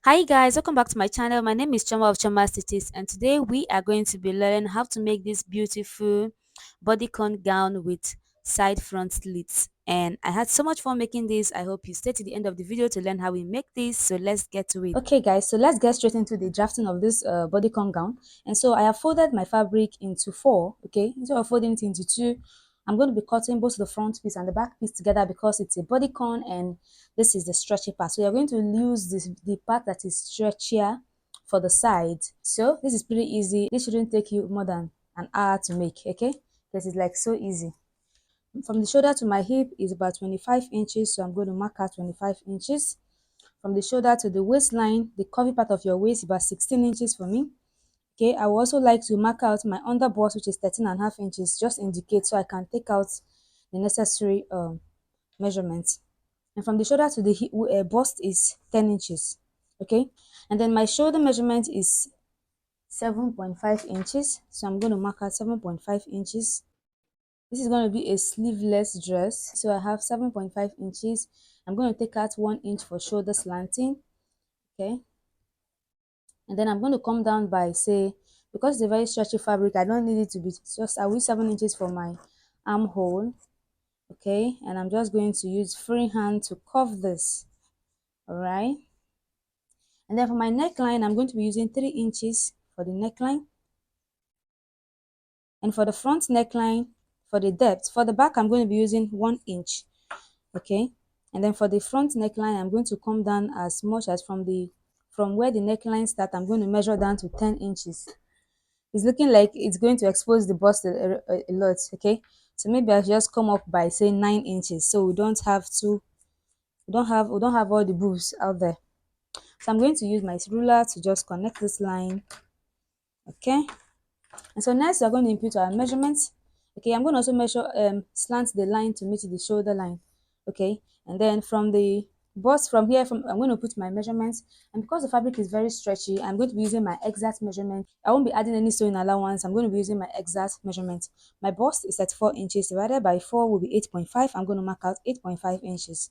Hi guys, welcome back to my channel. My name is Choma of Choma Stitches, and today we are going to be learning how to make this beautiful bodycon gown with side front slits. And I had so much fun making this. I hope you stay to the end of the video to learn how we make this. So let's get to it. Okay guys, so let's get straight into the drafting of this bodycon gown. And so I have folded my fabric into four. Okay, instead of folding it into two, I'm going to be cutting both the front piece and the back piece together because it's a bodycon and this is the stretchy part. So you're going to use the part that is stretchier for the side. So this is pretty easy. This shouldn't take you more than an hour to make, okay? Because it's like so easy. From the shoulder to my hip is about 25 inches, so I'm going to mark out 25 inches. From the shoulder to the waistline, the curvy part of your waist is about 16 inches for me. Okay, I would also like to mark out my under bust, which is 13.5 inches, just indicate so I can take out the necessary measurements. And from the shoulder to the bust is 10 inches. Okay, and then my shoulder measurement is 7.5 inches, so I'm going to mark out 7.5 inches. This is going to be a sleeveless dress, so I have 7.5 inches. I'm going to take out 1 inch for shoulder slanting. Okay, and then I'm going to come down by, say, because it's a very stretchy fabric, I don't need it to be just, I will 7 inches for my armhole. Okay, and I'm just going to use free hand to curve this. All right, and then for my neckline, I'm going to be using 3 inches for the neckline. And for the front neckline, for the depth, for the back, I'm going to be using 1 inch. Okay, and then for the front neckline, I'm going to come down as much as from where the neckline starts. I'm going to measure down to 10 inches. It's looking like it's going to expose the bust a lot. Okay, so maybe I'll just come up by say 9 inches, so we don't have all the boobs out there. So I'm going to use my ruler to just connect this line. Okay, and so next we're going to input our measurements. Okay, I'm going to also measure slant the line to meet the shoulder line. Okay, and then from the bust, from here, I'm going to put my measurements. And because the fabric is very stretchy, I'm going to be using my exact measurement. I won't be adding any sewing allowance. I'm going to be using my exact measurement. My bust is at 4 inches, divided by 4 will be 8.5. I'm going to mark out 8.5 inches.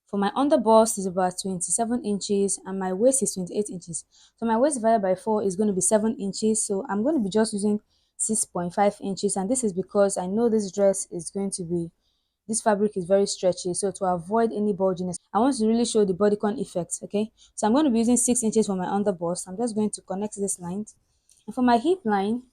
For my under bust is about 27 inches and my waist is 28 inches. So my waist divided by 4 is going to be 7 inches. So I'm going to be just using 6.5 inches, and this is because I know this dress is going to be, this fabric is very stretchy. So to avoid any bulginess, I want to really show the bodycon effect. Okay, so I'm going to be using 6 inches for my under bust. I'm just going to connect this line. And for my hip line,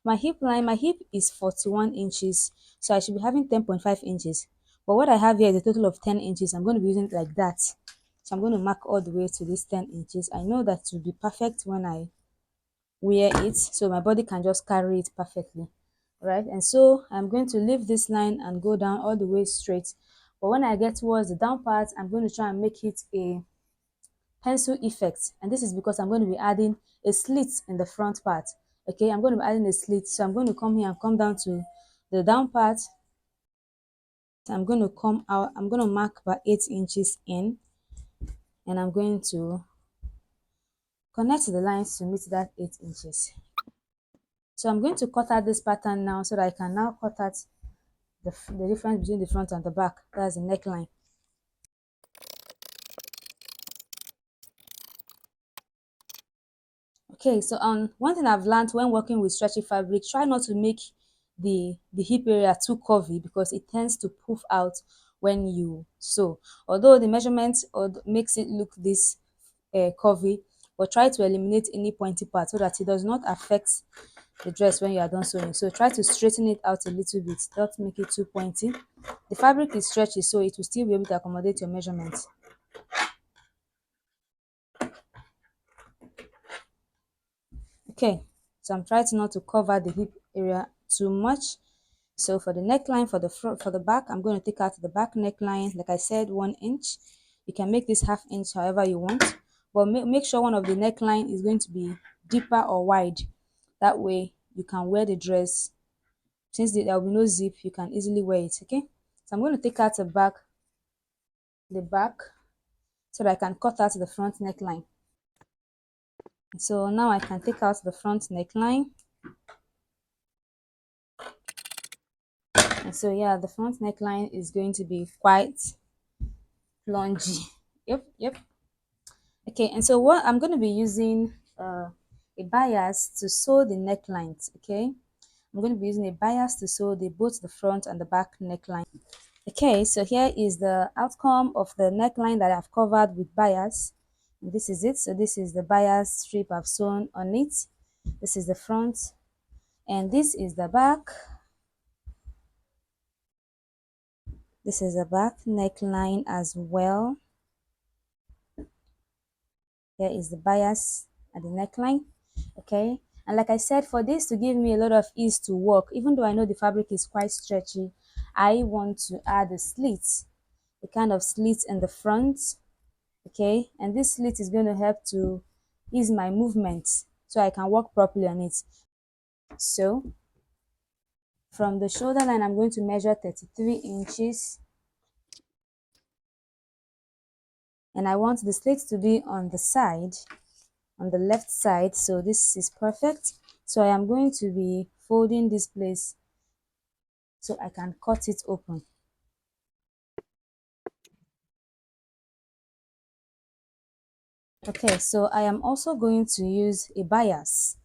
my hip is 41 inches, so I should be having 10.5 inches. But what I have here is a total of 10 inches. I'm going to be using it like that. So I'm going to mark all the way to this 10 inches. I know that will be perfect when I wear it, so my body can just carry it perfectly. Right, and so I'm going to leave this line and go down all the way straight. But when I get towards the down part, I'm going to try and make it a pencil effect, and this is because I'm going to be adding a slit in the front part. Okay, I'm going to be adding a slit, so I'm going to come here and come down to the down part. I'm going to come out, I'm going to mark about 8 inches in, and I'm going to connect the lines to meet that 8 inches. So I'm going to cut out this pattern now so that I can now cut out the difference between the front and the back. That's the neckline. Okay, so one thing I've learned when working with stretchy fabric, try not to make the hip area too curvy because it tends to poof out when you sew. Although the measurement makes it look this curvy, but try to eliminate any pointy part so that it does not affect the dress when you are done sewing. So try to straighten it out a little bit, don't make it too pointy. The fabric is stretchy, so it will still be able to accommodate your measurements. Okay, so I'm trying not to cover the hip area too much. So for the neckline, for the front, for the back, I'm going to take out the back neckline, like I said, 1 inch. You can make this half inch however you want, but make sure one of the neckline is going to be deeper or wide. That way you can wear the dress. Since there will be no zip, you can easily wear it. Okay, so I'm going to take out the back so that I can cut out the front neckline. So now I can take out the front neckline. And so yeah, the front neckline is going to be quite plungy. Yep. Okay, and so what I'm going to be using a bias to sew the necklines. Okay, I'm going to be using a bias to sew the both the front and the back neckline. Okay, so here is the outcome of the neckline that I've covered with bias. This is it. So this is the bias strip I've sewn on it. This is the front, and this is the back. This is the back neckline as well. Here is the bias at the neckline. Okay, and like I said, for this to give me a lot of ease to work, even though I know the fabric is quite stretchy, I want to add a slit, a kind of slit in the front. Okay, and this slit is going to help to ease my movement so I can walk properly on it. So from the shoulder line, I'm going to measure 33 inches, and I want the slit to be on the side, on the left side. So this is perfect. So I am going to be folding this place so I can cut it open. Okay, so I am also going to use a bias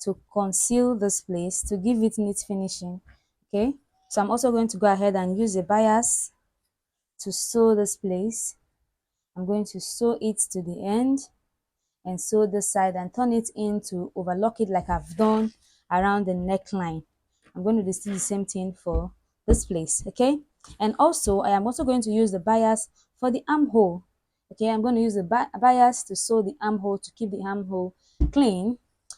to conceal this place to give it neat finishing. Okay, so I'm also going to go ahead and use a bias to sew this place. I'm going to sew it to the end and sew this side and turn it in to overlock it like I've done around the neckline. I'm going to do the same thing for this place. Okay, and also I am also going to use the bias for the armhole. Okay, I'm going to use the bias to sew the armhole to keep the armhole clean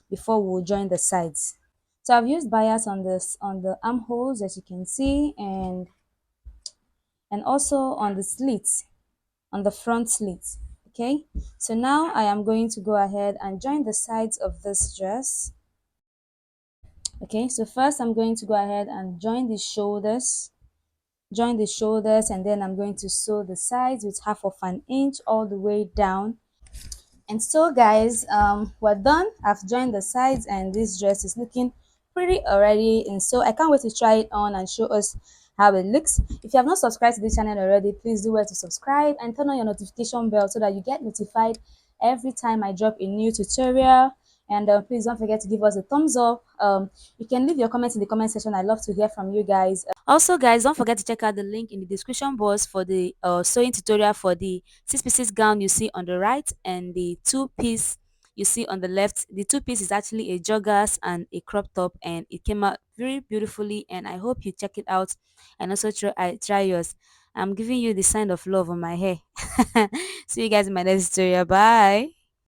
before we'll join the sides. So I've used bias on this on the armholes, as you can see, and also on the slits, on the front slit. Okay, so now I am going to go ahead and join the sides of this dress. Okay, so first I'm going to go ahead and join the shoulders, and then I'm going to sew the sides with half of an inch all the way down. And so guys, we're done. I've joined the sides and this dress is looking pretty already, and so I can't wait to try it on and show us how it looks. If you have not subscribed to this channel already, please do well to subscribe and turn on your notification bell so that you get notified every time I drop a new tutorial. And please don't forget to give us a thumbs up. You can leave your comments in the comment section. I love to hear from you guys. Also guys, don't forget to check out the link in the description box for the sewing tutorial for the 6 pieces gown you see on the right and the 2 piece you see on the left. The 2 piece is actually a joggers and a crop top, and it came out very beautifully, and I hope you check it out and also try yours. I'm giving you the sign of love on my hair. See you guys in my next tutorial. Bye.